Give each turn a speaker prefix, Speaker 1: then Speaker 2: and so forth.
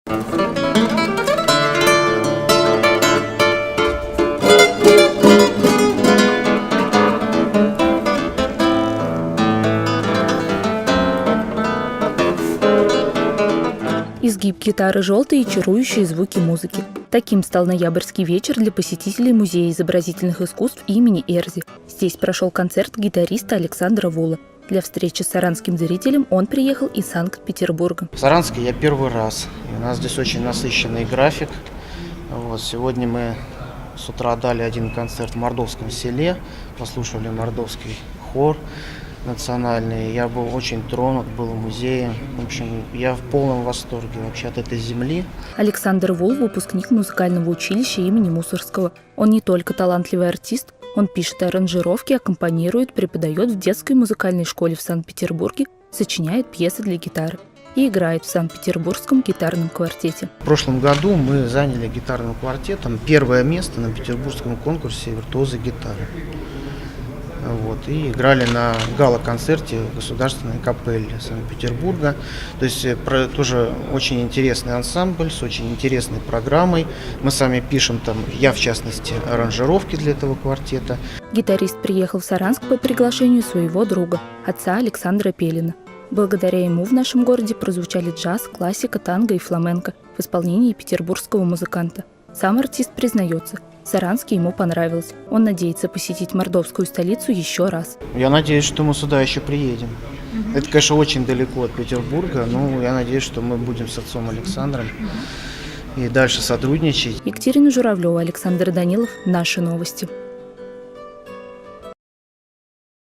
Speaker 1: Изгиб гитары желтой и чарующие звуки музыки. Таким стал ноябрьский вечер для посетителей Музея изобразительных искусств имени Эрзи. Здесь прошел концерт гитариста Александра Вула. Для встречи с саранским зрителем он приехал из Санкт-Петербурга.
Speaker 2: В Саранске я первый раз. И у нас здесь очень насыщенный график. Сегодня мы с утра дали один концерт в Мордовском селе, послушали мордовский хор национальный. Я был очень тронут, был в музее. В общем, я в полном восторге вообще от этой земли.
Speaker 1: Александр Вул – выпускник музыкального училища имени Мусоргского. Он не только талантливый артист, он пишет аранжировки, аккомпанирует, преподает в детской музыкальной школе в Санкт-Петербурге, сочиняет пьесы для гитары и играет в Санкт-Петербургском гитарном квартете.
Speaker 2: В прошлом году мы заняли гитарным квартетом первое место на петербургском конкурсе «Виртуозы гитары». И играли на гала-концерте Государственной капеллы Санкт-Петербурга. То есть тоже очень интересный ансамбль с очень интересной программой. Мы сами пишем там, я в частности, аранжировки для этого квартета.
Speaker 1: Гитарист приехал в Саранск по приглашению своего друга, отца Александра Пелина. Благодаря ему в нашем городе прозвучали джаз, классика, танго и фламенко в исполнении петербургского музыканта. Сам артист признается, в Саранске ему понравилось. Он надеется посетить мордовскую столицу еще раз.
Speaker 2: Я надеюсь, что мы сюда еще приедем. Это, конечно, очень далеко от Петербурга, но я надеюсь, что мы будем с отцом Александром и дальше сотрудничать.
Speaker 1: Екатерина Журавлева, Александр Данилов. Наши новости.